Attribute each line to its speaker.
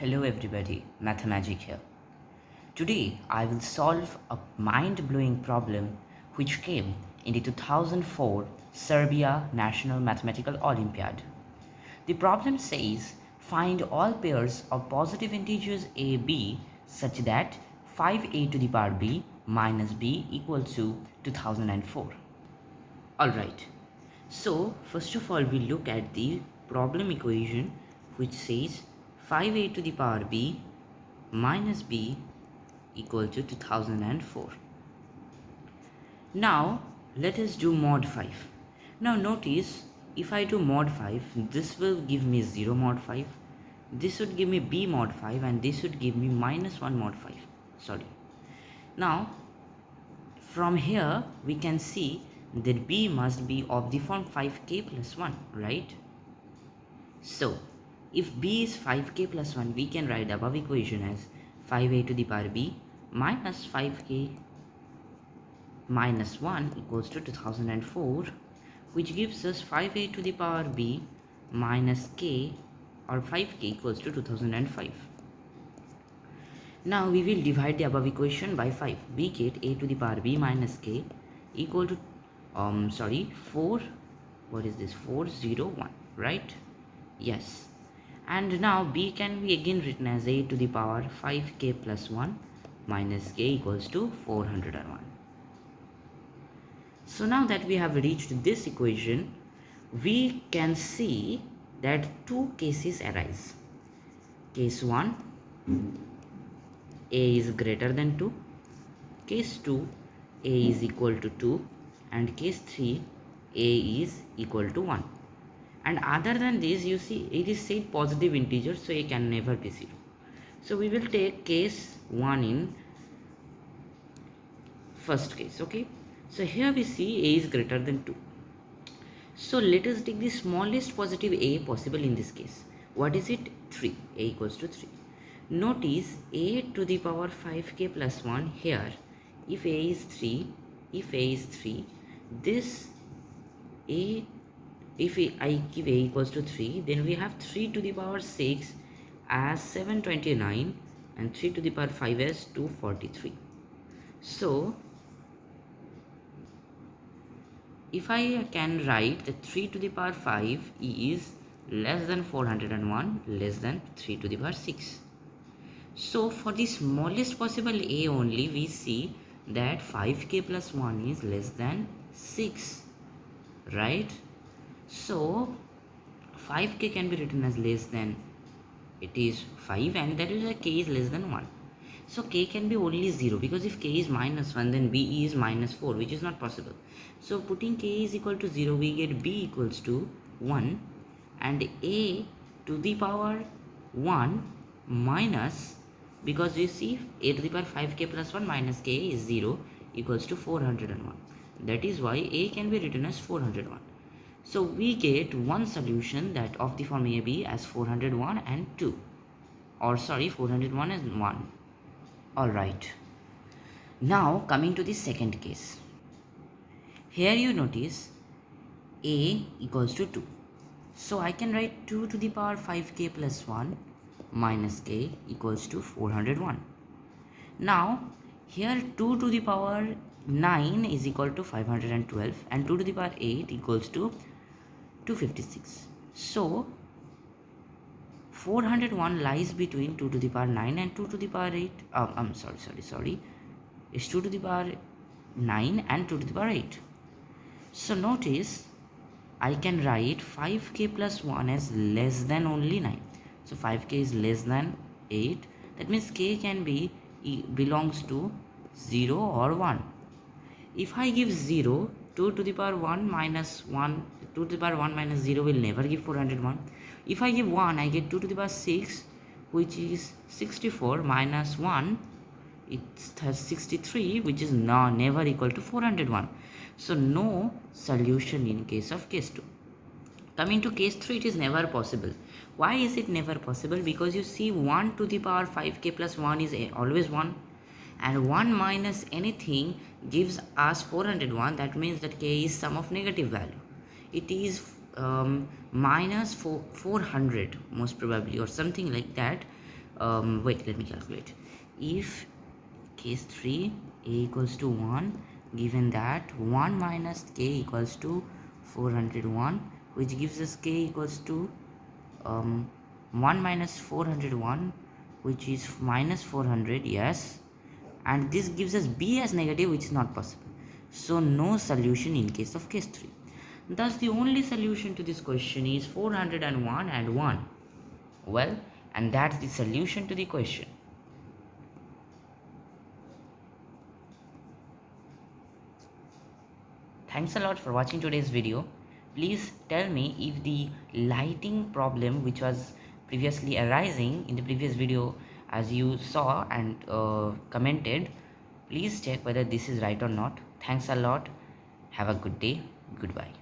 Speaker 1: Hello everybody, Mathemagic here. Today I will solve a mind-blowing problem which came in the 2004 Serbia National Mathematical Olympiad. The problem says find all pairs of positive integers a, b such that 5a to the power b minus b equals to 2004. Alright, so first of all we look at the problem equation which says 5a to the power b minus b equal to 2004. Now let us do mod 5. Now notice if I do mod 5, this will give me 0 mod 5, this would give me b mod 5, and this would give me minus 1 mod 5. Sorry. Now from here we can see that b must be of the form 5k plus 1, right? So if b is 5k plus 1, we can write the above equation as 5a to the power b minus 5k minus 1 equals to 2004, which gives us 5a to the power b minus k, or 5k equals to 2005. Now we will divide the above equation by 5. We get a to the power b minus k equal to 4, what is this, 401, right? Yes. And now b can be again written as a to the power 5k plus 1 minus k equals to 401. So now that we have reached this equation, we can see that two cases arise. Case 1, a is greater than 2. Case 2, a is equal to 2. And case 3, a is equal to 1. And other than this, you see it is said positive integer, so a can never be 0. So we will take case 1 in first case. Okay, so here we see a is greater than 2. So let us take the smallest positive a possible in this case. What is it? 3. A equals to 3. Notice a to the power 5k plus 1 here. If a is 3, this a, if I give a equals to 3, then we have 3 to the power 6 as 729 and 3 to the power 5 as 243. So if I can write that 3 to the power 5 is less than 401, less than 3 to the power 6. So for the smallest possible a only, we see that 5k plus 1 is less than 6, right? So 5k can be written as less than, it is 5, and that is why k is less than 1. So k can be only 0, because if k is minus 1, then b is minus 4, which is not possible. So putting k is equal to 0, we get b equals to 1, and a to the power 1 minus, because you see a to the power 5k plus 1 minus k is 0 equals to 401. That is why a can be written as 401. So we get one solution, that of the form AB as 401 and 2, or sorry, 401 and 1. Alright, now coming to the second case. Here you notice a equals to 2. So I can write 2 to the power 5k plus 1 minus k equals to 401. Now here 2 to the power 9 is equal to 512, and 2 to the power 8 equals to 256. So 401 lies between 2 to the power 9 and 2 to the power 8. It's 2 to the power 9 and 2 to the power 8. So notice I can write 5k plus 1 as less than only 9. So 5k is less than 8. That means k can be belongs to 0 or 1. If I give 0, 2 to the power 1 minus 1, 2 to the power 1 minus 0 will never give 401. If I give 1, I get 2 to the power 6, which is 64, minus 1, it has 63, which is never equal to 401. So no solution in case of case 2. Coming to case 3, it is never possible. Why is it never possible? Because you see 1 to the power 5k plus 1 is always 1, and 1 minus anything gives us 401. That means that k is sum of negative value. It is minus 400 most probably, or something like that. wait, let me calculate. If case 3 a equals to 1, given that 1 minus k equals to 401, which gives us k equals to 1 minus 401, which is minus 400, yes, and this gives us b as negative, which is not possible. So no solution in case of case 3. Thus the only solution to this question is 401 and 1. Well, and that's the solution to the question. Thanks a lot for watching today's video. Please tell me if the lighting problem which was previously arising in the previous video, as you saw and commented, please check whether this is right or not. Thanks a lot. Have a good day. Goodbye.